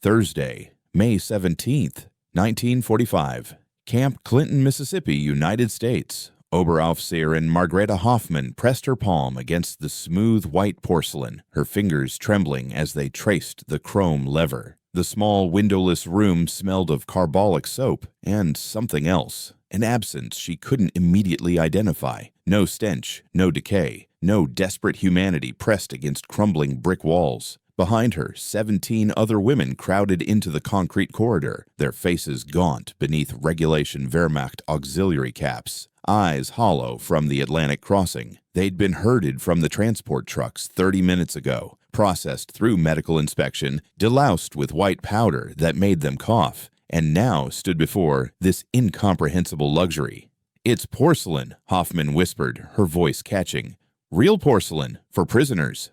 Thursday, May 17th, 1945. Camp Clinton, Mississippi, United States. Oberaufseherin Margarete Hoffman pressed her palm against the smooth white porcelain, her fingers trembling as they traced the chrome lever. The small windowless room smelled of carbolic soap and something else, an absence she couldn't immediately identify. No stench, no decay, no desperate humanity pressed against crumbling brick walls. Behind her, 17 other women crowded into the concrete corridor, their faces gaunt beneath regulation Wehrmacht auxiliary caps, eyes hollow from the Atlantic crossing. They'd been herded from the transport trucks 30 minutes ago, processed through medical inspection, deloused with white powder that made them cough, and now stood before this incomprehensible luxury. "It's porcelain," Hoffman whispered, her voice catching. "Real porcelain, for prisoners."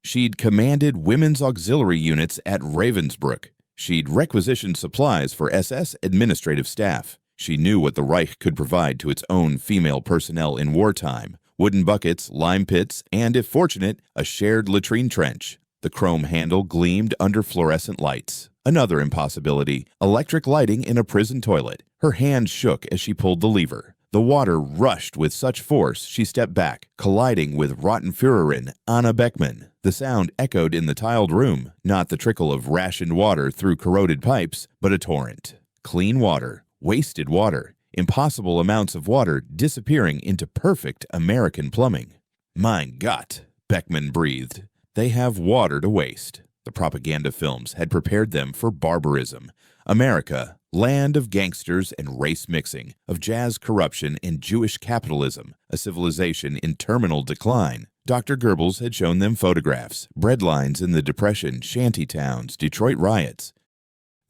She'd commanded women's auxiliary units at Ravensbrück. She'd requisitioned supplies for SS administrative staff. She knew what the Reich could provide to its own female personnel in wartime: wooden buckets, lime pits, and, if fortunate, a shared latrine trench. The chrome handle gleamed under fluorescent lights. Another impossibility: electric lighting in a prison toilet. Her hand shook as she pulled the lever. The water rushed with such force she stepped back, colliding with Rottenführerin Anna Beckmann. The sound echoed in the tiled room, not the trickle of rationed water through corroded pipes, but a torrent. Clean water, wasted water, impossible amounts of water disappearing into perfect American plumbing. "Mein Gott," Beckmann breathed. "They have water to waste." The propaganda films had prepared them for barbarism. America, land of gangsters and race mixing, of jazz corruption and Jewish capitalism, a civilization in terminal decline. Dr. Goebbels had shown them photographs, breadlines in the Depression, shanty towns, Detroit riots.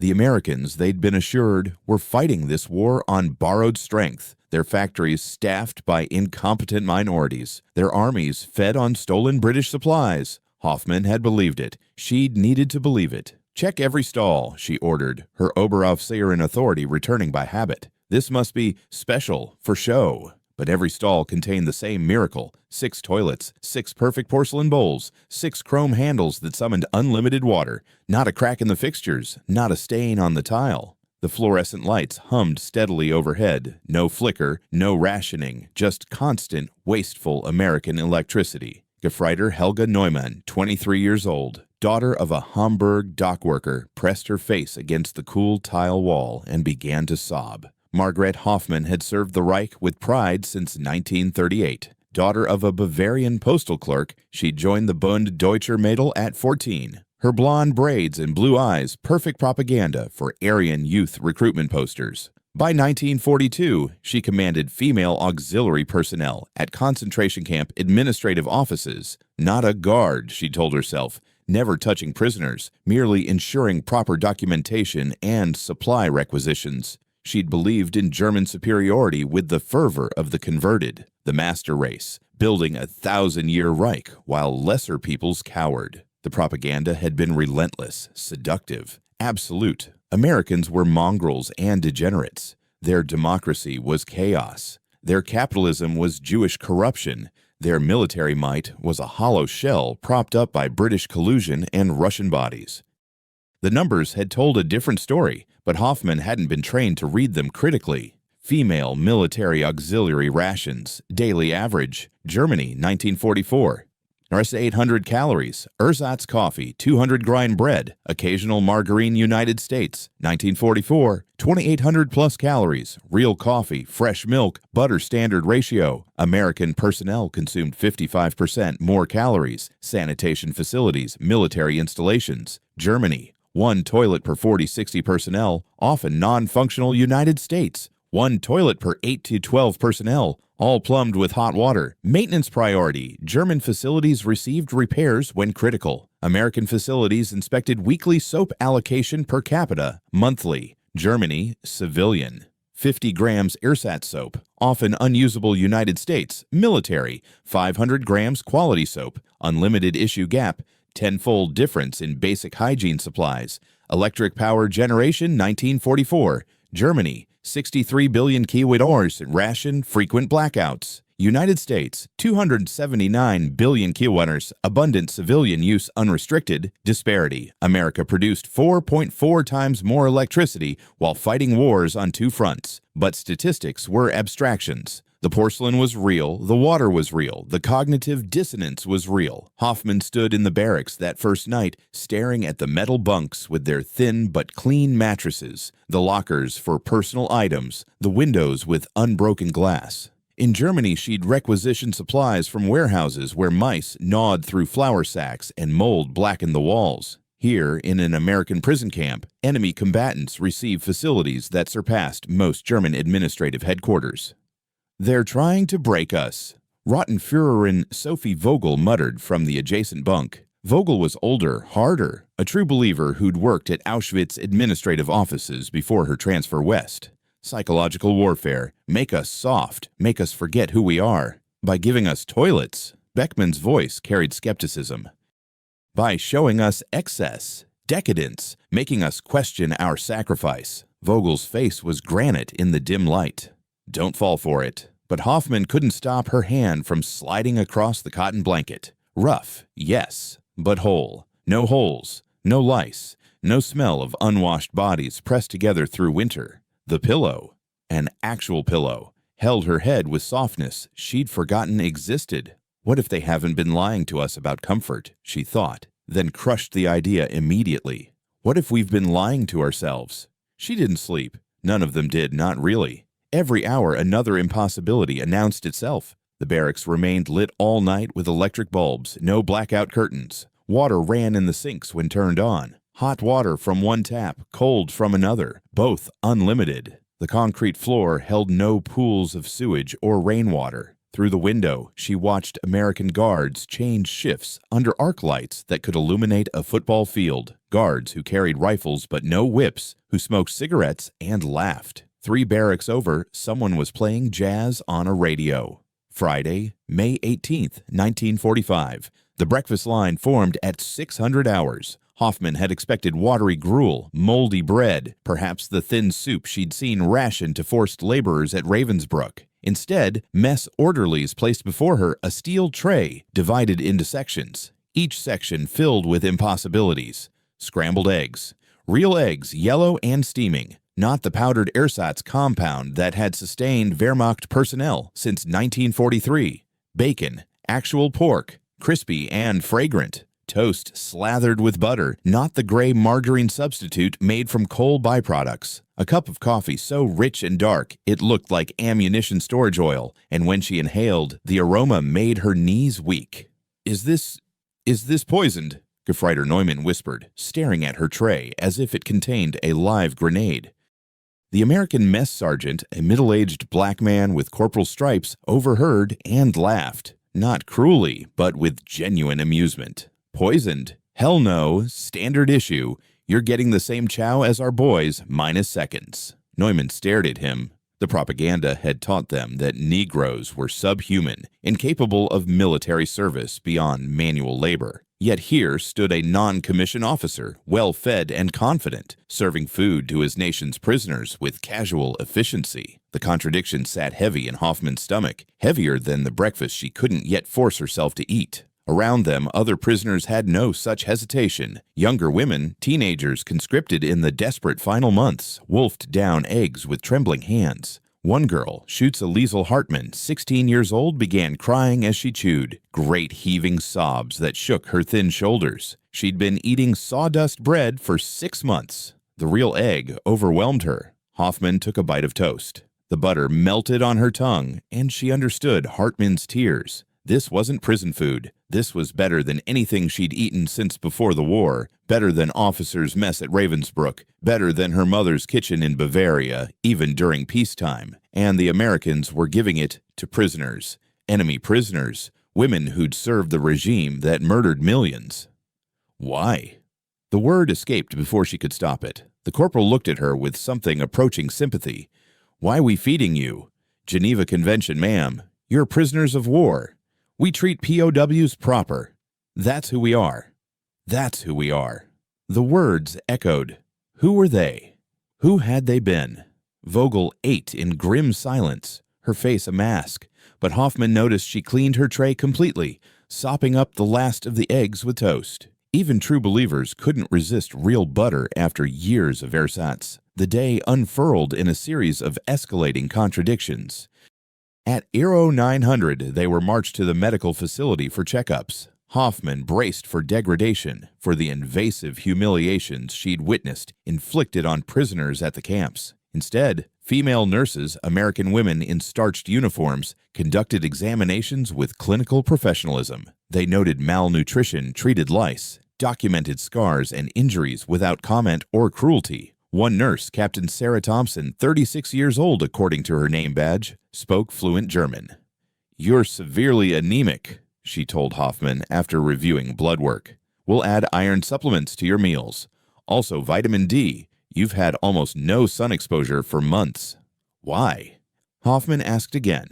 The Americans, they'd been assured, were fighting this war on borrowed strength, their factories staffed by incompetent minorities, their armies fed on stolen British supplies. Hoffman had believed it. She'd needed to believe it. "Check every stall," she ordered, her Oberaufseherin authority returning by habit. This must be special, for show. But every stall contained the same miracle: 6 toilets, 6 perfect porcelain bowls, 6 chrome handles that summoned unlimited water, not a crack in the fixtures, not a stain on the tile. The fluorescent lights hummed steadily overhead, no flicker, no rationing, just constant, wasteful American electricity. Gefreiter Helga Neumann, 23 years old, daughter of a Hamburg dockworker, pressed her face against the cool tile wall and began to sob. Margarete Hoffman had served the Reich with pride since 1938. Daughter of a Bavarian postal clerk, she joined the Bund Deutscher Mädel at 14. Her blonde braids and blue eyes, perfect propaganda for Aryan youth recruitment posters. By 1942, she commanded female auxiliary personnel at concentration camp administrative offices. Not a guard, she told herself, never touching prisoners, merely ensuring proper documentation and supply requisitions. She'd believed in German superiority with the fervor of the converted, the master race, building a 1,000-year Reich while lesser peoples cowered. The propaganda had been relentless, seductive, absolute. Americans were mongrels and degenerates. Their democracy was chaos. Their capitalism was Jewish corruption. Their military might was a hollow shell propped up by British collusion and Russian bodies. The numbers had told a different story, but Hoffman hadn't been trained to read them critically. Female military auxiliary rations, daily average, Germany, 1944. Rest 800 calories, ersatz coffee, 200 grind bread, occasional margarine, United States, 1944, 2,800 plus calories, real coffee, fresh milk, butter standard ratio. American personnel consumed 55% more calories, sanitation facilities, military installations. Germany, 1 toilet per 40-60 personnel, often non-functional. United States, 1 toilet per 8 to 12 personnel, all plumbed with hot water. Maintenance priority: German facilities received repairs when critical. American facilities inspected weekly soap allocation per capita, monthly. Germany, civilian. 50 grams ersatz soap, often unusable. United States, military. 500 grams quality soap, unlimited issue gap, 10-fold difference in basic hygiene supplies. Electric power generation, 1944. Germany, 63 billion kWh ration, frequent blackouts. United States, 279 billion kilowatts, abundant civilian use unrestricted, disparity. America produced 4.4 times more electricity while fighting wars on two fronts. But statistics were abstractions. The porcelain was real, the water was real, the cognitive dissonance was real. Hoffman stood in the barracks that first night, staring at the metal bunks with their thin but clean mattresses, the lockers for personal items, the windows with unbroken glass. In Germany, she'd requisitioned supplies from warehouses where mice gnawed through flour sacks and mold blackened the walls. Here, in an American prison camp, enemy combatants received facilities that surpassed most German administrative headquarters. "They're trying to break us," Rottenführerin Sophie Vogel muttered from the adjacent bunk. Vogel was older, harder, a true believer who'd worked at Auschwitz administrative offices before her transfer west. Psychological warfare. Make us soft. Make us forget who we are. By giving us toilets. Beckman's voice carried skepticism. By showing us excess. Decadence. Making us question our sacrifice. Vogel's face was granite in the dim light. Don't fall for it. But Hoffman couldn't stop her hand from sliding across the cotton blanket. Rough, yes, but whole. No holes. No lice. No smell of unwashed bodies pressed together through winter. The pillow, an actual pillow, held her head with softness she'd forgotten existed. What if they haven't been lying to us about comfort, she thought, then crushed the idea immediately. What if we've been lying to ourselves? She didn't sleep. None of them did, not really. Every hour another impossibility announced itself. The barracks remained lit all night with electric bulbs, no blackout curtains. Water ran in the sinks when turned on. Hot water from one tap, cold from another, both unlimited. The concrete floor held no pools of sewage or rainwater. Through the window, she watched American guards change shifts under arc lights that could illuminate a football field. Guards who carried rifles but no whips, who smoked cigarettes and laughed. 3 barracks over, someone was playing jazz on a radio. Friday, May 18th, 1945. The breakfast line formed at 600 hours. Hoffman had expected watery gruel, moldy bread, perhaps the thin soup she'd seen rationed to forced laborers at Ravensbrück. Instead, mess orderlies placed before her a steel tray divided into sections, each section filled with impossibilities. Scrambled eggs. Real eggs, yellow and steaming. Not the powdered ersatz compound that had sustained Wehrmacht personnel since 1943. Bacon, actual pork, crispy and fragrant. Toast slathered with butter, not the gray margarine substitute made from coal byproducts. A cup of coffee so rich and dark it looked like ammunition storage oil, and when she inhaled, the aroma made her knees weak. Is this poisoned?" Gefreiter Neumann whispered, staring at her tray as if it contained a live grenade. The American mess sergeant, a middle-aged black man with corporal stripes, overheard and laughed, not cruelly, but with genuine amusement. "Poisoned? Hell no, standard issue. You're getting the same chow as our boys, minus seconds." Neumann stared at him. The propaganda had taught them that Negroes were subhuman, incapable of military service beyond manual labor. Yet here stood a non-commissioned officer, well-fed and confident, serving food to his nation's prisoners with casual efficiency. The contradiction sat heavy in Hoffman's stomach, heavier than the breakfast she couldn't yet force herself to eat. Around them, other prisoners had no such hesitation. Younger women, teenagers conscripted in the desperate final months, wolfed down eggs with trembling hands. One girl, Schutze Liesel Hartmann, 16 years old, began crying as she chewed, great heaving sobs that shook her thin shoulders. She'd been eating sawdust bread for 6 months. The real egg overwhelmed her. Hoffman took a bite of toast. The butter melted on her tongue, and she understood Hartmann's tears. This wasn't prison food. This was better than anything she'd eaten since before the war, better than officers' mess at Ravensbrück, better than her mother's kitchen in Bavaria, even during peacetime. And the Americans were giving it to prisoners, enemy prisoners, women who'd served the regime that murdered millions. Why? The word escaped before she could stop it. The corporal looked at her with something approaching sympathy. "Why we feeding you? Geneva Convention, ma'am. You're prisoners of war. We treat POWs proper. That's who we are. That's who we are." The words echoed. Who were they? Who had they been? Vogel ate in grim silence. her face a mask, but Hoffman noticed she cleaned her tray completely, sopping up the last of the eggs with toast. Even true believers couldn't resist real butter after years of ersatz. The day unfurled in a series of escalating contradictions. At Eero 900, they were marched to the medical facility for checkups. Hoffman braced for degradation for the invasive humiliations she'd witnessed inflicted on prisoners at the camps. Instead, female nurses, American women in starched uniforms, conducted examinations with clinical professionalism. They noted malnutrition, treated lice, documented scars and injuries without comment or cruelty. One nurse, Captain Sarah Thompson, 36 years old according to her name badge, spoke fluent German. "You're severely anemic," she told Hoffman after reviewing blood work. "We'll add iron supplements to your meals. Also vitamin D. You've had almost no sun exposure for months." "Why?" Hoffman asked again.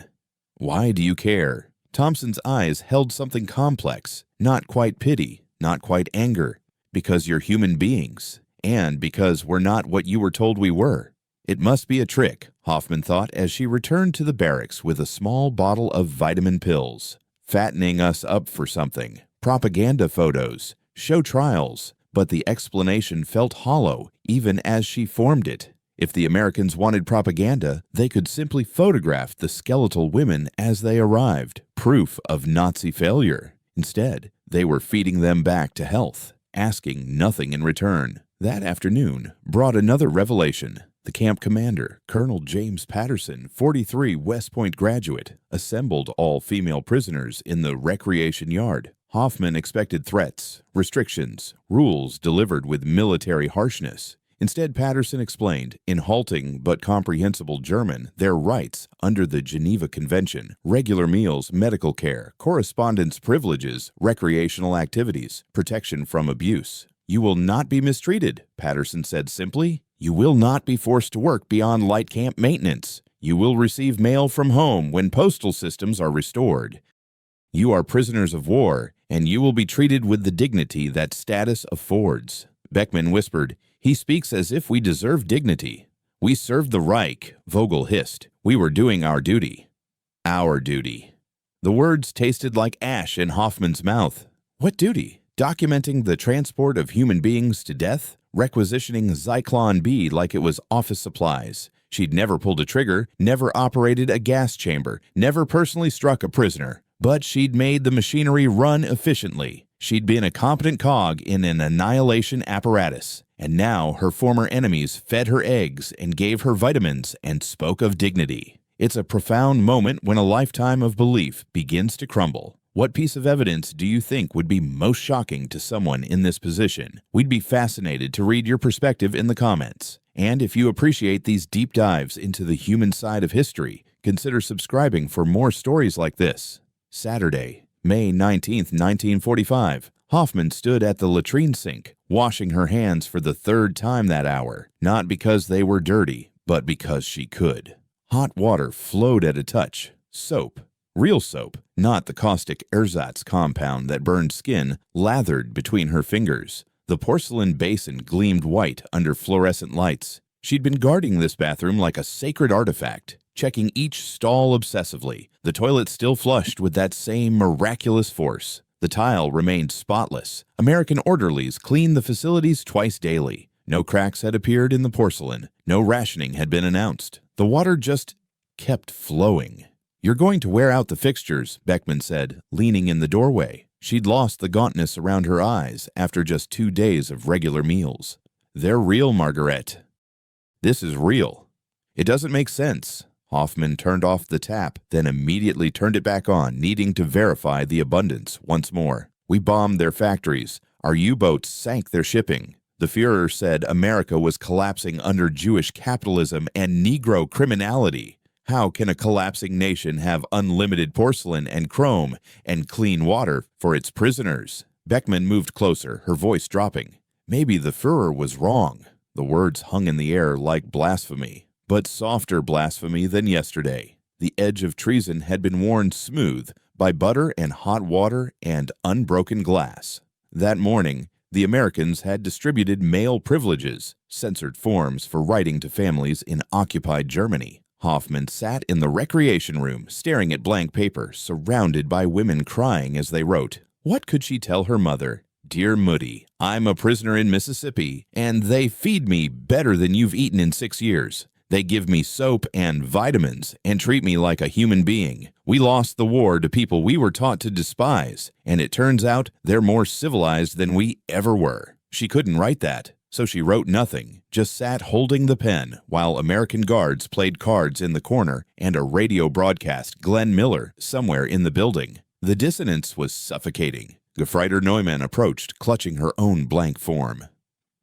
"Why do you care?" Thompson's eyes held something complex, not quite pity, not quite anger. "Because you're human beings. And because we're not what you were told we were." It must be a trick, Hoffman thought as she returned to the barracks with a small bottle of vitamin pills. Fattening us up for something. Propaganda photos. Show trials. But the explanation felt hollow, even as she formed it. If the Americans wanted propaganda, they could simply photograph the skeletal women as they arrived, proof of Nazi failure. Instead, they were feeding them back to health, asking nothing in return. That afternoon brought another revelation. The camp commander, Colonel James Patterson, 43 West Point graduate, assembled all female prisoners in the recreation yard. Hoffman expected threats, restrictions, rules delivered with military harshness. Instead, Patterson explained, in halting but comprehensible German, their rights under the Geneva Convention, regular meals, medical care, correspondence privileges, recreational activities, protection from abuse. "You will not be mistreated," Patterson said simply. "You will not be forced to work beyond light camp maintenance. You will receive mail from home when postal systems are restored. You are prisoners of war, and you will be treated with the dignity that status affords." Beckman whispered, "He speaks as if we deserve dignity." "We served the Reich," Vogel hissed. "We were doing our duty." Our duty. The words tasted like ash in Hoffman's mouth. What duty? Documenting the transport of human beings to death? Requisitioning Zyklon B like it was office supplies. She'd never pulled a trigger, never operated a gas chamber, never personally struck a prisoner. But she'd made the machinery run efficiently. She'd been a competent cog in an annihilation apparatus. And now her former enemies fed her eggs and gave her vitamins and spoke of dignity. It's a profound moment when a lifetime of belief begins to crumble. What piece of evidence do you think would be most shocking to someone in this position? We'd be fascinated to read your perspective in the comments. And if you appreciate these deep dives into the human side of history, consider subscribing for more stories like this. Saturday, May 19, 1945. Hoffman stood at the latrine sink, washing her hands for the third time that hour, not because they were dirty, but because she could. Hot water flowed at a touch. Soap. Real soap, not the caustic ersatz compound that burned skin, lathered between her fingers. The porcelain basin gleamed white under fluorescent lights. She'd been guarding this bathroom like a sacred artifact, checking each stall obsessively. The toilet still flushed with that same miraculous force. The tile remained spotless. American orderlies cleaned the facilities twice daily. No cracks had appeared in the porcelain. No rationing had been announced. The water just kept flowing. "You're going to wear out the fixtures," Beckman said, leaning in the doorway. She'd lost the gauntness around her eyes after just 2 days of regular meals. "They're real, Margarete. This is real." "It doesn't make sense." Hoffman turned off the tap, then immediately turned it back on, needing to verify the abundance once more. "We bombed their factories. Our U-boats sank their shipping. The Führer said America was collapsing under Jewish capitalism and Negro criminality. How can a collapsing nation have unlimited porcelain and chrome and clean water for its prisoners?" Beckman moved closer, her voice dropping. "Maybe the Führer was wrong." The words hung in the air like blasphemy, but softer blasphemy than yesterday. The edge of treason had been worn smooth by butter and hot water and unbroken glass. That morning, the Americans had distributed mail privileges, censored forms for writing to families in occupied Germany. Hoffman sat in the recreation room, staring at blank paper, surrounded by women crying as they wrote. What could she tell her mother? Dear Moody, I'm a prisoner in Mississippi, and they feed me better than you've eaten in 6 years. They give me soap and vitamins and treat me like a human being. We lost the war to people we were taught to despise, and it turns out they're more civilized than we ever were. She couldn't write that, so she wrote nothing, just sat holding the pen while American guards played cards in the corner and a radio broadcast Glenn Miller somewhere in the building. The dissonance was suffocating. Gefreiter Neumann approached, clutching her own blank form.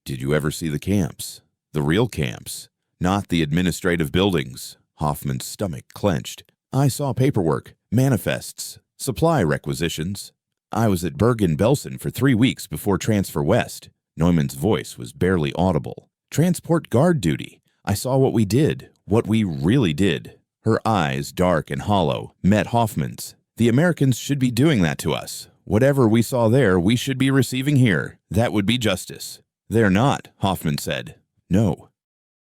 Did you ever see the camps? The real camps? Not the administrative buildings. Hoffman's stomach clenched. I saw paperwork, manifests, supply requisitions. I was at Bergen-Belsen for 3 weeks before transfer west. Neumann's voice was barely audible. Transport guard duty. I saw what we did, what we really did. Her eyes, dark and hollow, met Hoffman's. The Americans should be doing that to us. Whatever we saw there, we should be receiving here. That would be justice. They're not, Hoffman said. No.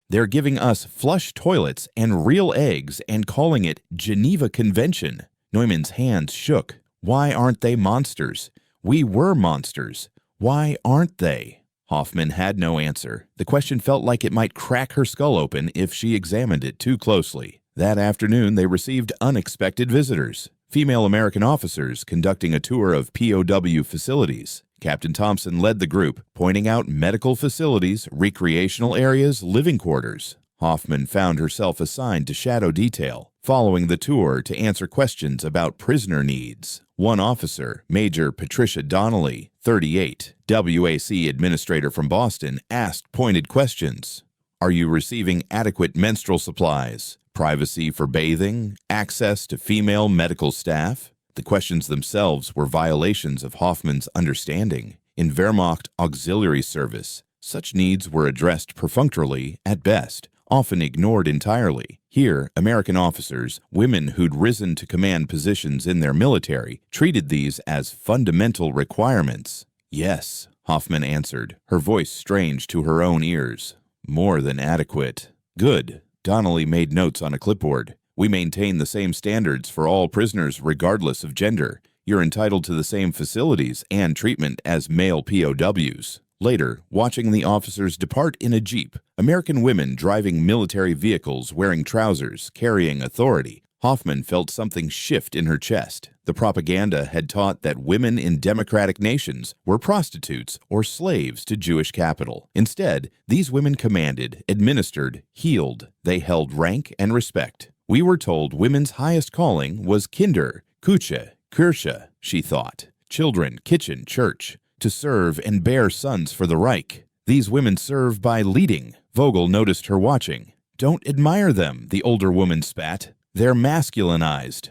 They're giving us flush toilets and real eggs and calling it Geneva Convention. Neumann's hands shook. Why aren't they monsters? We were monsters. Why aren't they? Hoffman had no answer. The question felt like it might crack her skull open if she examined it too closely. That afternoon, they received unexpected visitors. Female American officers conducting a tour of POW facilities. Captain Thompson led the group, pointing out medical facilities, recreational areas, living quarters. Hoffman found herself assigned to shadow detail, following the tour to answer questions about prisoner needs. One officer, Major Patricia Donnelly, 38, WAC administrator from Boston, asked pointed questions. Are you receiving adequate menstrual supplies? Privacy for bathing? Access to female medical staff? The questions themselves were violations of Hoffman's understanding. In Wehrmacht Auxiliary Service, such needs were addressed perfunctorily at best, often ignored entirely. Here, American officers, women who'd risen to command positions in their military, treated these as fundamental requirements. Yes, Hoffman answered, her voice strange to her own ears. More than adequate. Good. Donnelly made notes on a clipboard. We maintain the same standards for all prisoners regardless of gender. You're entitled to the same facilities and treatment as male POWs. Later, watching the officers depart in a jeep, American women driving military vehicles wearing trousers, carrying authority, Hoffman felt something shift in her chest. The propaganda had taught that women in democratic nations were prostitutes or slaves to Jewish capital. Instead, these women commanded, administered, healed. They held rank and respect. We were told women's highest calling was Kinder, Küche, Kirche, she thought. Children, kitchen, church. To serve and bear sons for the Reich. These women serve by leading. Vogel noticed her watching. Don't admire them, the older woman spat. They're masculinized.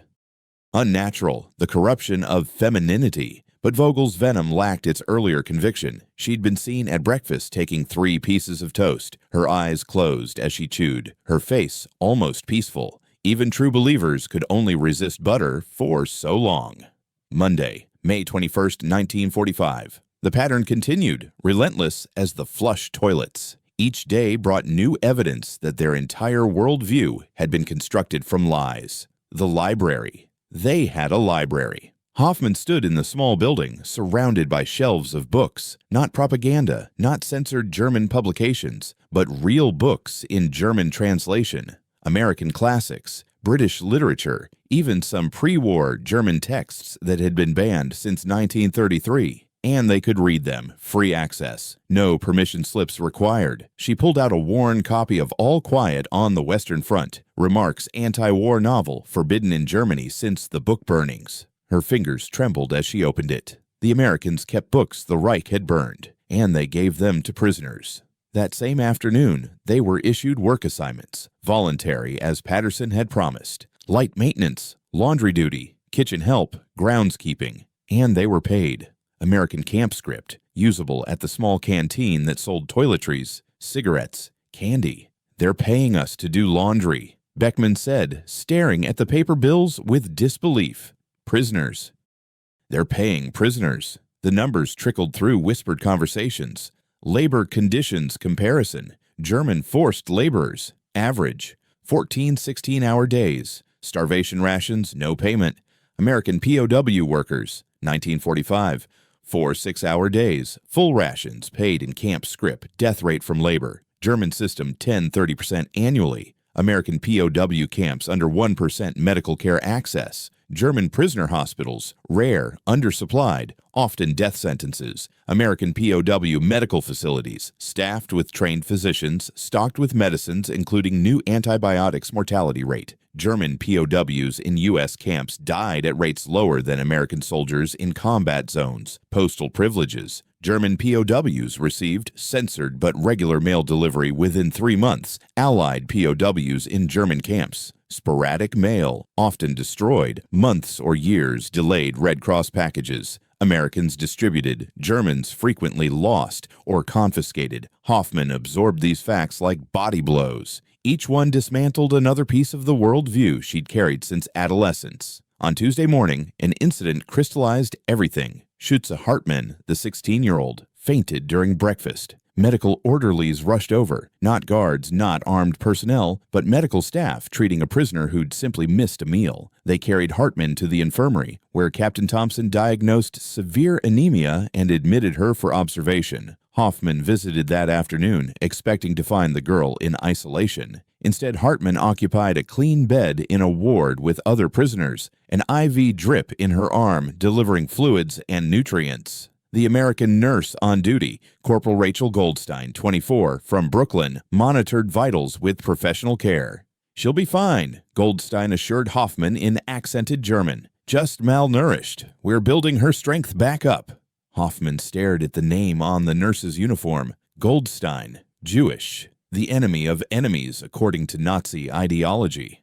Unnatural, the corruption of femininity. But Vogel's venom lacked its earlier conviction. She'd been seen at breakfast taking 3 pieces of toast, her eyes closed as she chewed, her face almost peaceful. Even true believers could only resist butter for so long. Monday, May 21st, 1945. The pattern continued, relentless as the flush toilets. Each day brought new evidence that their entire worldview had been constructed from lies. The library. They had a library. Hoffman stood in the small building, surrounded by shelves of books. Not propaganda, not censored German publications, but real books in German translation. American classics, British literature, even some pre-war German texts that had been banned since 1933. And they could read them, free access, no permission slips required. She pulled out a worn copy of All Quiet on the Western Front, Remarque's anti-war novel forbidden in Germany since the book burnings. Her fingers trembled as she opened it. The Americans kept books the Reich had burned, and they gave them to prisoners. That same afternoon, they were issued work assignments, voluntary as Patterson had promised. Light maintenance, laundry duty, kitchen help, groundskeeping, and they were paid. American camp script, usable at the small canteen that sold toiletries, cigarettes, candy. They're paying us to do laundry, Beckman said, staring at the paper bills with disbelief. Prisoners. They're paying prisoners. The numbers trickled through whispered conversations. Labor conditions comparison. German forced laborers. Average. 14 16-hour days, starvation rations, no payment. American POW workers, 1945, 4 6-hour days, full rations paid in camp scrip, death rate from labor. German system 10-30% annually. American POW camps under 1% medical care access. German prisoner hospitals, rare, undersupplied, often death sentences. American POW medical facilities, staffed with trained physicians, stocked with medicines including new antibiotics mortality rate. German POWs in U.S. camps died at rates lower than American soldiers in combat zones. Postal privileges. German POWs received censored but regular mail delivery within 3 months. Allied POWs in German camps. Sporadic mail, often destroyed. Months or years delayed Red Cross packages. Americans distributed, Germans frequently lost or confiscated. Hoffman absorbed these facts like body blows. Each one dismantled another piece of the worldview she'd carried since adolescence. On Tuesday morning, an incident crystallized everything. Schutze Hartmann, the 16-year-old, fainted during breakfast. Medical orderlies rushed over, not guards, not armed personnel, but medical staff treating a prisoner who'd simply missed a meal. They carried Hartmann to the infirmary, where Captain Thompson diagnosed severe anemia and admitted her for observation. Hoffman visited that afternoon, expecting to find the girl in isolation. Instead, Hartmann occupied a clean bed in a ward with other prisoners, an IV drip in her arm delivering fluids and nutrients. The American nurse on duty, Corporal Rachel Goldstein, 24, from Brooklyn, monitored vitals with professional care. "She'll be fine," Goldstein assured Hoffman in accented German. "Just malnourished. We're building her strength back up." Hoffman stared at the name on the nurse's uniform. Goldstein, Jewish, the enemy of enemies according to Nazi ideology.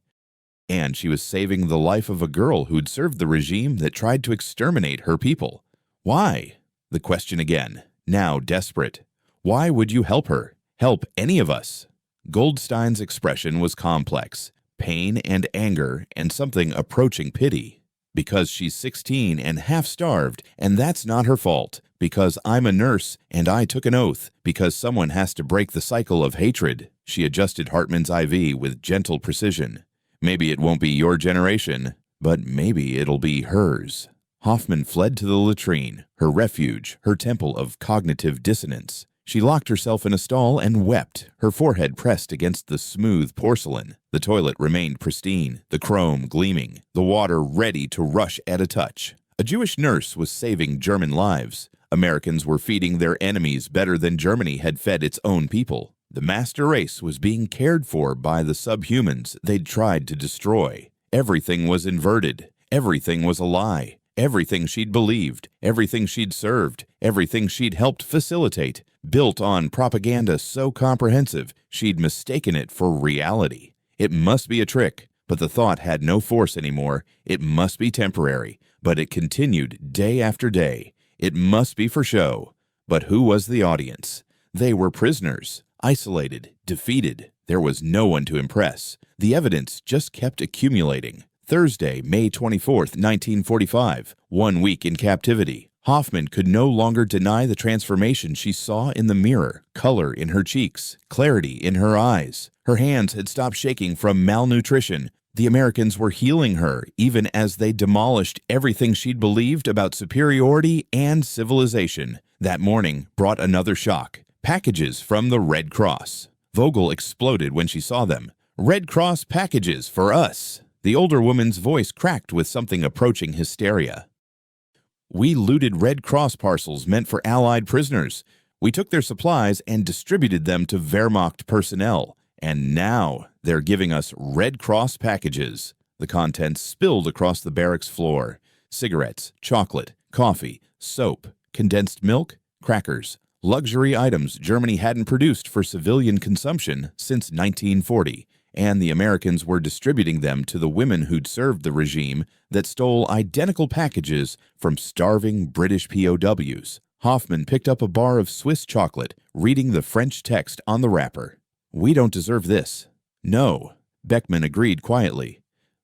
And she was saving the life of a girl who'd served the regime that tried to exterminate her people. Why? The question again, now desperate. Why would you help her? Help any of us? Goldstein's expression was complex, pain and anger and something approaching pity. Because she's 16 and half-starved, and that's not her fault. Because I'm a nurse, and I took an oath. Because someone has to break the cycle of hatred. She adjusted Hartmann's IV with gentle precision. Maybe it won't be your generation, but maybe it'll be hers. Hoffman fled to the latrine, her refuge, her temple of cognitive dissonance. She locked herself in a stall and wept, her forehead pressed against the smooth porcelain. The toilet remained pristine, the chrome gleaming, the water ready to rush at a touch. A Jewish nurse was saving German lives. Americans were feeding their enemies better than Germany had fed its own people. The master race was being cared for by the subhumans they'd tried to destroy. Everything was inverted. Everything was a lie. Everything she'd believed, everything she'd served, everything she'd helped facilitate, built on propaganda so comprehensive she'd mistaken it for reality. It must be a trick, but the thought had no force anymore. It must be temporary, but it continued day after day. It must be for show. But who was the audience? They were prisoners, isolated, defeated. There was no one to impress. The evidence just kept accumulating. Thursday, May 24, 1945, 1 week in captivity. Hoffman could no longer deny the transformation she saw in the mirror, color in her cheeks, clarity in her eyes. Her hands had stopped shaking from malnutrition. The Americans were healing her, even as they demolished everything she'd believed about superiority and civilization. That morning brought another shock. Packages from the Red Cross. Vogel exploded when she saw them. "Red Cross packages for us." The older woman's voice cracked with something approaching hysteria. "We looted Red Cross parcels meant for Allied prisoners. We took their supplies and distributed them to Wehrmacht personnel. And now they're giving us Red Cross packages." The contents spilled across the barracks floor. Cigarettes, chocolate, coffee, soap, condensed milk, crackers. Luxury items Germany hadn't produced for civilian consumption since 1940. And the Americans were distributing them to the women who'd served the regime that stole identical packages from starving British POWs. Hoffman picked up a bar of Swiss chocolate, reading the French text on the wrapper. "We don't deserve this." "No," Beckman agreed quietly.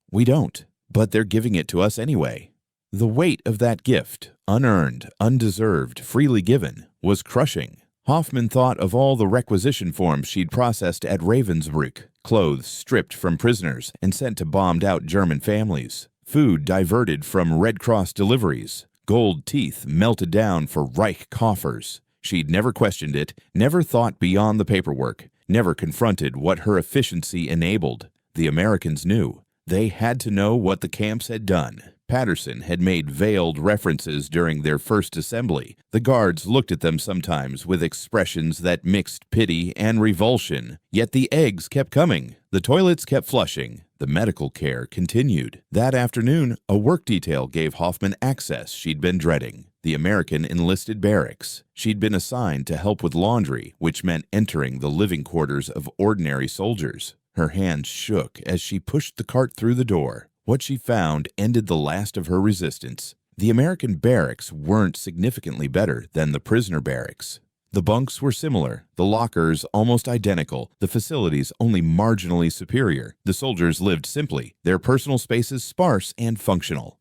"We don't, but they're giving it to us anyway." The weight of that gift, unearned, undeserved, freely given, was crushing. Hoffman thought of all the requisition forms she'd processed at Ravensbrück, clothes stripped from prisoners and sent to bombed-out German families, food diverted from Red Cross deliveries, gold teeth melted down for Reich coffers. She'd never questioned it, never thought beyond the paperwork, never confronted what her efficiency enabled. The Americans knew. They had to know what the camps had done. Patterson had made veiled references during their first assembly. The guards looked at them sometimes with expressions that mixed pity and revulsion. Yet the eggs kept coming. The toilets kept flushing. The medical care continued. That afternoon, a work detail gave Hoffman access she'd been dreading. The American enlisted barracks. She'd been assigned to help with laundry, which meant entering the living quarters of ordinary soldiers. Her hands shook as she pushed the cart through the door. What she found ended the last of her resistance. The American barracks weren't significantly better than the prisoner barracks. The bunks were similar, the lockers almost identical, the facilities only marginally superior. The soldiers lived simply, their personal spaces sparse and functional.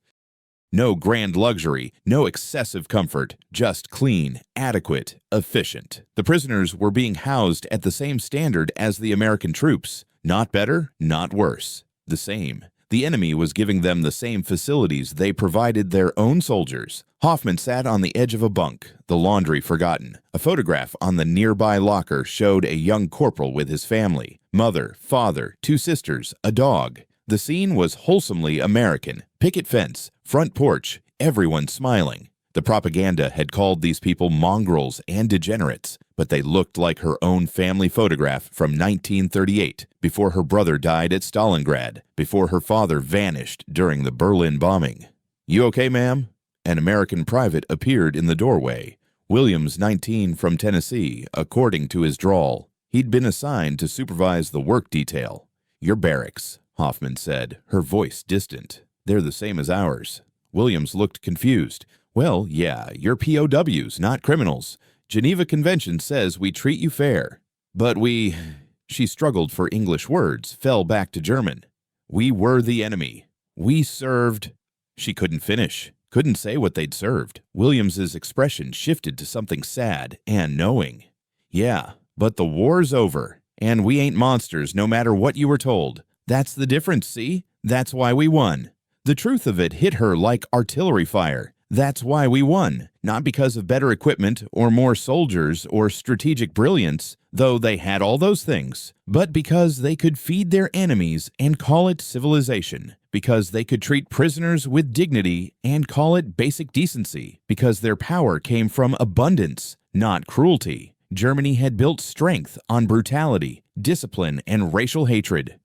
No grand luxury, no excessive comfort, just clean, adequate, efficient. The prisoners were being housed at the same standard as the American troops. Not better, not worse. The same. The enemy was giving them the same facilities they provided their own soldiers. Hoffman sat on the edge of a bunk, the laundry forgotten. A photograph on the nearby locker showed a young corporal with his family. Mother, father, 2 sisters, a dog. The scene was wholesomely American. Picket fence, front porch, everyone smiling. The propaganda had called these people mongrels and degenerates, but they looked like her own family photograph from 1938, before her brother died at Stalingrad, before her father vanished during the Berlin bombing. "You okay, ma'am?" An American private appeared in the doorway. Williams, 19, from Tennessee, according to his drawl. He'd been assigned to supervise the work detail. "Your barracks," Hoffman said, her voice distant. "They're the same as ours." Williams looked confused. "Well, yeah, you're POWs, not criminals. Geneva Convention says we treat you fair. But we—" She struggled for English words, fell back to German. "We were the enemy. We served—" She couldn't finish, couldn't say what they'd served. Williams's expression shifted to something sad and knowing. "Yeah, but the war's over, and we ain't monsters no matter what you were told. That's the difference, see? That's why we won." The truth of it hit her like artillery fire. That's why we won, not because of better equipment or more soldiers or strategic brilliance, though they had all those things, but because they could feed their enemies and call it civilization, because they could treat prisoners with dignity and call it basic decency, because their power came from abundance, not cruelty. Germany had built strength on brutality, discipline, and racial hatred.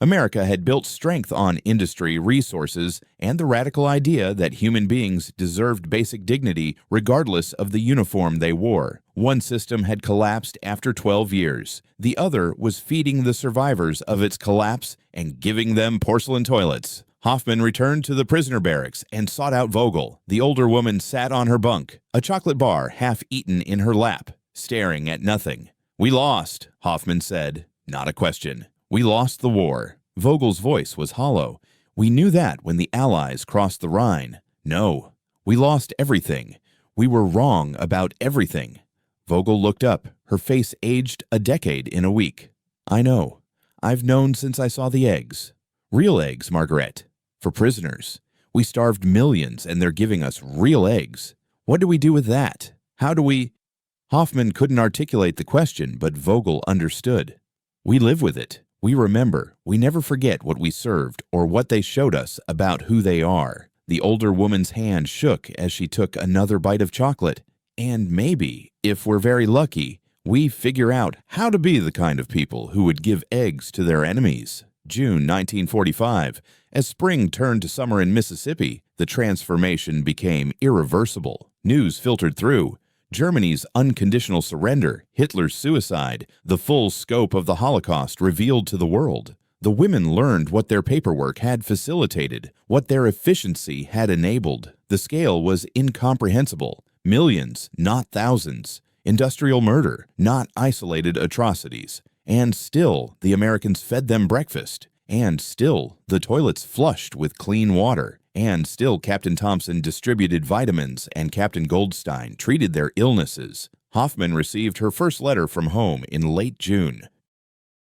America had built strength on industry, resources, and the radical idea that human beings deserved basic dignity regardless of the uniform they wore. One system had collapsed after 12 years. The other was feeding the survivors of its collapse and giving them porcelain toilets. Hoffman returned to the prisoner barracks and sought out Vogel. The older woman sat on her bunk, a chocolate bar half eaten in her lap, staring at nothing. "We lost," Hoffman said. Not a question. "We lost the war." Vogel's voice was hollow. "We knew that when the Allies crossed the Rhine." "No, we lost everything. We were wrong about everything." Vogel looked up, her face aged a decade in a week. "I know. I've known since I saw the eggs. Real eggs, Margaret. For prisoners. We starved millions and they're giving us real eggs. What do we do with that? How do we—" Hoffman couldn't articulate the question, but Vogel understood. "We live with it. We remember. We never forget what we served or what they showed us about who they are." The older woman's hand shook as she took another bite of chocolate. "And maybe, if we're very lucky, we figure out how to be the kind of people who would give eggs to their enemies." June 1945. As spring turned to summer in Mississippi, the transformation became irreversible. News filtered through. Germany's unconditional surrender, Hitler's suicide, the full scope of the Holocaust revealed to the world. The women learned what their paperwork had facilitated, what their efficiency had enabled. The scale was incomprehensible. Millions, not thousands. Industrial murder, not isolated atrocities. And still, the Americans fed them breakfast. And still, the toilets flushed with clean water. And still Captain Thompson distributed vitamins and Captain Goldstein treated their illnesses. Hoffman received her first letter from home in late June.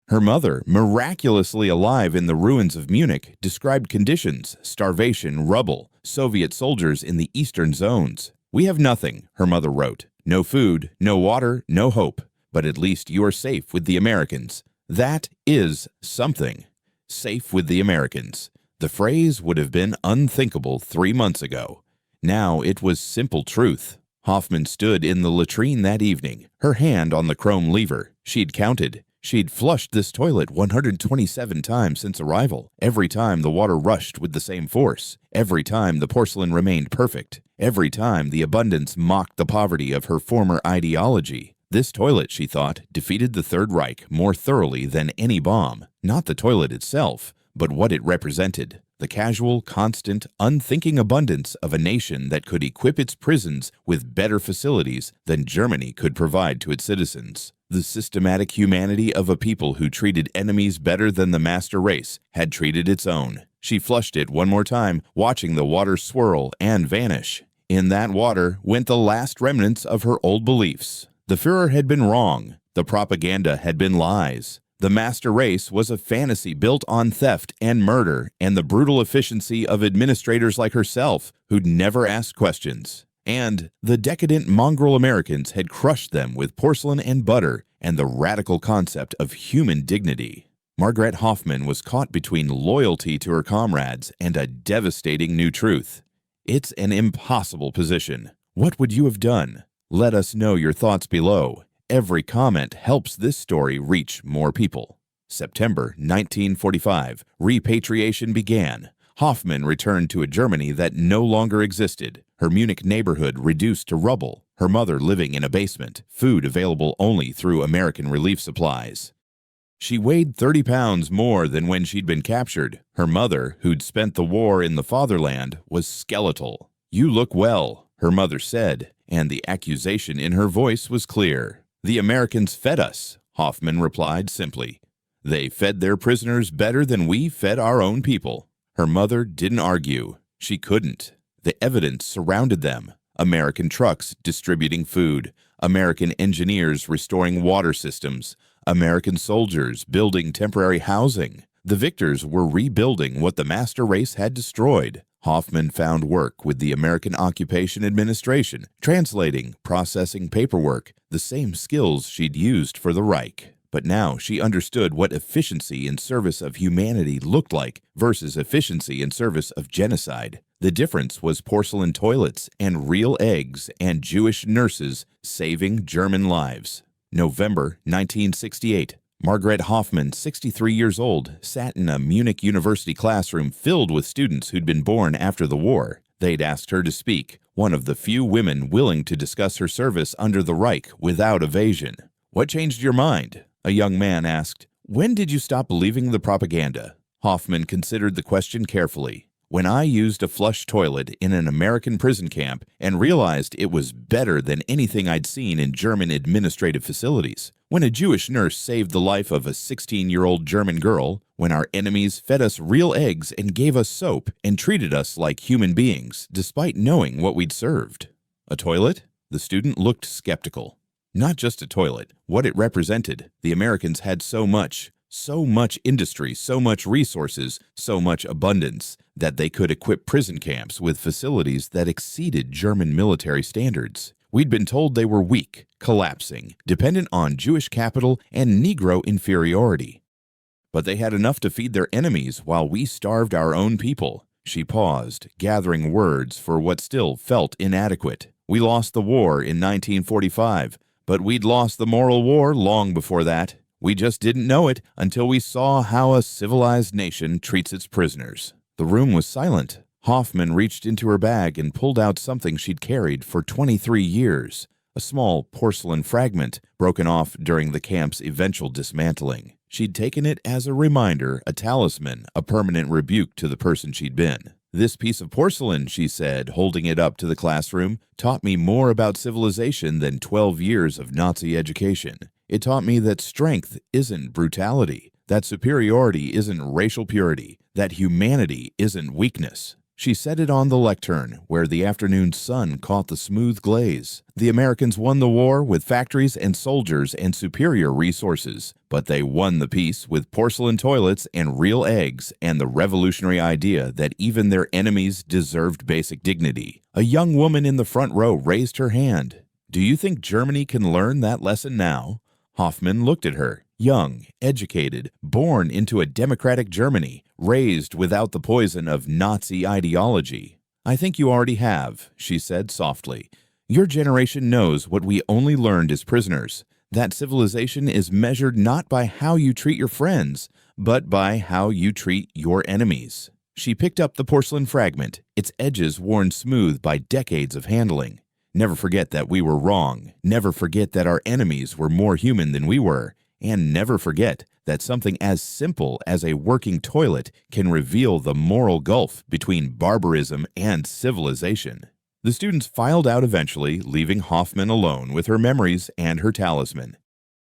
Her mother, miraculously alive in the ruins of Munich, described conditions: starvation, rubble, Soviet soldiers in the eastern zones. "We have nothing," her mother wrote. "No food, no water, no hope. But at least you are safe with the Americans." That is something. Safe with the Americans. The phrase would have been unthinkable 3 months ago. Now it was simple truth. Hoffman stood in the latrine that evening, her hand on the chrome lever. She'd counted. She'd flushed this toilet 127 times since arrival. Every time the water rushed with the same force. Every time the porcelain remained perfect. Every time the abundance mocked the poverty of her former ideology. This toilet, she thought, defeated the Third Reich more thoroughly than any bomb. Not the toilet itself, but what it represented. The casual, constant, unthinking abundance of a nation that could equip its prisons with better facilities than Germany could provide to its citizens. The systematic humanity of a people who treated enemies better than the master race had treated its own. She flushed it one more time, watching the water swirl and vanish. In that water went the last remnants of her old beliefs. The Führer had been wrong. The propaganda had been lies. The master race was a fantasy built on theft and murder and the brutal efficiency of administrators like herself who'd never asked questions. And the decadent mongrel Americans had crushed them with porcelain and butter and the radical concept of human dignity. Margarete Hoffman was caught between loyalty to her comrades and a devastating new truth. It's an impossible position. What would you have done? Let us know your thoughts below. Every comment helps this story reach more people. September 1945, repatriation began. Hoffman returned to a Germany that no longer existed, her Munich neighborhood reduced to rubble, her mother living in a basement, food available only through American relief supplies. She weighed 30 pounds more than when she'd been captured. Her mother, who'd spent the war in the fatherland, was skeletal. "You look well," her mother said, and the accusation in her voice was clear. "The Americans fed us," Hoffman replied simply. "They fed their prisoners better than we fed our own people." Her mother didn't argue. She couldn't. The evidence surrounded them. American trucks distributing food, American engineers restoring water systems, American soldiers building temporary housing. The victors were rebuilding what the master race had destroyed. Hoffman found work with the American Occupation Administration, translating, processing paperwork, the same skills she'd used for the Reich. But now she understood what efficiency in service of humanity looked like versus efficiency in service of genocide. The difference was porcelain toilets and real eggs and Jewish nurses saving German lives. November 1968. Margarete Hoffman, 63 years old, sat in a Munich University classroom filled with students who'd been born after the war. They'd asked her to speak, one of the few women willing to discuss her service under the Reich without evasion. "What changed your mind?" a young man asked. "When did you stop believing the propaganda?" Hoffman considered the question carefully. "When I used a flush toilet in an American prison camp and realized it was better than anything I'd seen in German administrative facilities. When a Jewish nurse saved the life of a 16-year-old German girl. When our enemies fed us real eggs and gave us soap and treated us like human beings, despite knowing what we'd served." A toilet? The student looked skeptical. Not just a toilet, what it represented. The Americans had so much industry, so much resources, so much abundance, that they could equip prison camps with facilities that exceeded German military standards. We'd been told they were weak, collapsing, dependent on Jewish capital and Negro inferiority. But they had enough to feed their enemies while we starved our own people. She paused, gathering words for what still felt inadequate. We lost the war in 1945, but we'd lost the moral war long before that. We just didn't know it until we saw how a civilized nation treats its prisoners. The room was silent. Hoffman reached into her bag and pulled out something she'd carried for 23 years, a small porcelain fragment broken off during the camp's eventual dismantling. She'd taken it as a reminder, a talisman, a permanent rebuke to the person she'd been. "This piece of porcelain," she said, holding it up to the classroom, "taught me more about civilization than 12 years of Nazi education. It taught me that strength isn't brutality, that superiority isn't racial purity, that humanity isn't weakness." She set it on the lectern, where the afternoon sun caught the smooth glaze. The Americans won the war with factories and soldiers and superior resources, but they won the peace with porcelain toilets and real eggs and the revolutionary idea that even their enemies deserved basic dignity. A young woman in the front row raised her hand. "Do you think Germany can learn that lesson now?" Hoffman looked at her. Young, educated, born into a democratic Germany, raised without the poison of Nazi ideology. "I think you already have," she said softly. "Your generation knows what we only learned as prisoners, that civilization is measured not by how you treat your friends, but by how you treat your enemies." She picked up the porcelain fragment, its edges worn smooth by decades of handling. "Never forget that we were wrong. Never forget that our enemies were more human than we were. And never forget that something as simple as a working toilet can reveal the moral gulf between barbarism and civilization." The students filed out eventually, leaving Hoffman alone with her memories and her talisman.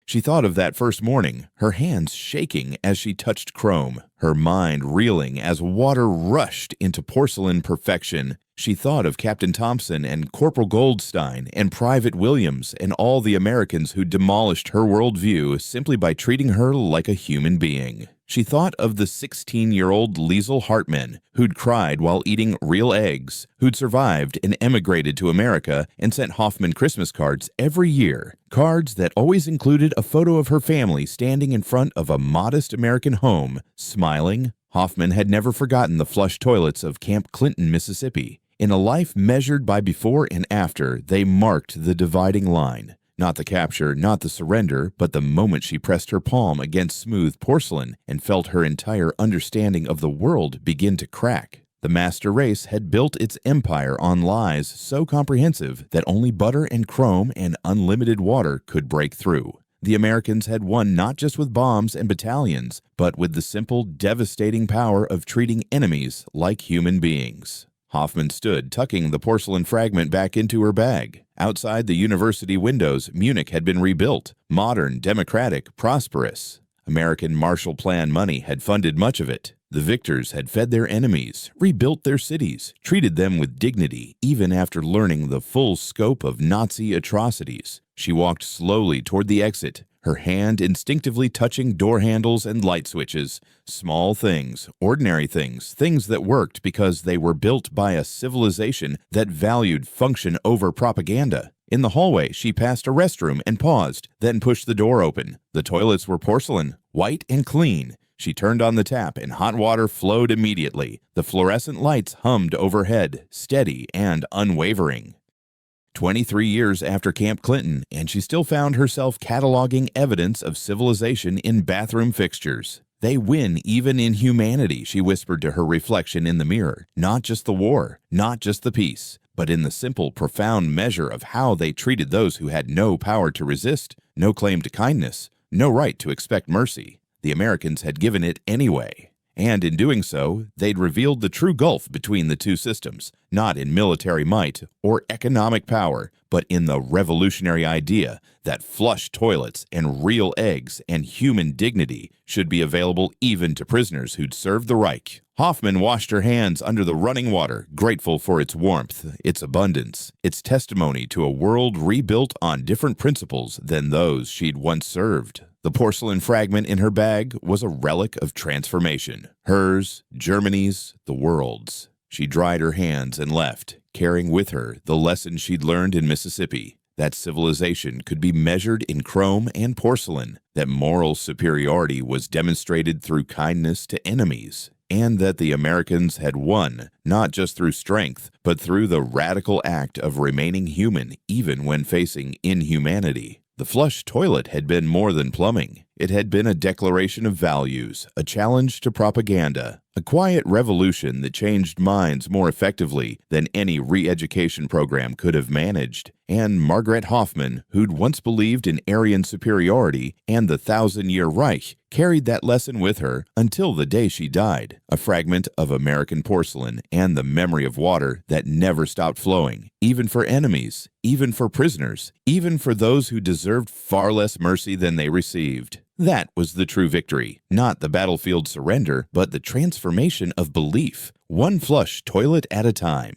She thought of that first morning, her hands shaking as she touched chrome, her mind reeling as water rushed into porcelain perfection. She thought of Captain Thompson and Corporal Goldstein and Private Williams and all the Americans who demolished her worldview simply by treating her like a human being. She thought of the 16-year-old Liesl Hartman, who'd cried while eating real eggs, who'd survived and emigrated to America and sent Hoffman Christmas cards every year, cards that always included a photo of her family standing in front of a modest American home, smiling. Hoffman had never forgotten the flush toilets of Camp Clinton, Mississippi. In a life measured by before and after, they marked the dividing line. Not the capture, not the surrender, but the moment she pressed her palm against smooth porcelain and felt her entire understanding of the world begin to crack. The master race had built its empire on lies so comprehensive that only butter and chrome and unlimited water could break through. The Americans had won not just with bombs and battalions, but with the simple, devastating power of treating enemies like human beings. Hoffman stood, tucking the porcelain fragment back into her bag. Outside the university windows, Munich had been rebuilt, modern, democratic, prosperous. American Marshall Plan money had funded much of it. The victors had fed their enemies, rebuilt their cities, treated them with dignity, even after learning the full scope of Nazi atrocities. She walked slowly toward the exit, her hand instinctively touching door handles and light switches. Small things, ordinary things, things that worked because they were built by a civilization that valued function over propaganda. In the hallway, she passed a restroom and paused, then pushed the door open. The toilets were porcelain, white and clean. She turned on the tap and hot water flowed immediately. The fluorescent lights hummed overhead, steady and unwavering. 23 years after Camp Clinton, and she still found herself cataloging evidence of civilization in bathroom fixtures. "They win even in humanity," she whispered to her reflection in the mirror. "Not just the war, not just the peace, but in the simple, profound measure of how they treated those who had no power to resist, no claim to kindness, no right to expect mercy. The Americans had given it anyway. And in doing so, they'd revealed the true gulf between the two systems, not in military might or economic power, but in the revolutionary idea that flush toilets and real eggs and human dignity should be available even to prisoners who'd served the Reich. Hoffman washed her hands under the running water, grateful for its warmth, its abundance, its testimony to a world rebuilt on different principles than those she'd once served. The porcelain fragment in her bag was a relic of transformation. Hers, Germany's, the world's. She dried her hands and left, carrying with her the lesson she'd learned in Mississippi, that civilization could be measured in chrome and porcelain, that moral superiority was demonstrated through kindness to enemies, and that the Americans had won, not just through strength, but through the radical act of remaining human even when facing inhumanity. The flush toilet had been more than plumbing. It had been a declaration of values, a challenge to propaganda, a quiet revolution that changed minds more effectively than any re-education program could have managed. And Margarete Hoffman, who'd once believed in Aryan superiority and the 1,000-year Reich, carried that lesson with her until the day she died, a fragment of American porcelain and the memory of water that never stopped flowing, even for enemies, even for prisoners, even for those who deserved far less mercy than they received. That was the true victory, not the battlefield surrender, but the transformation of belief, one flush toilet at a time.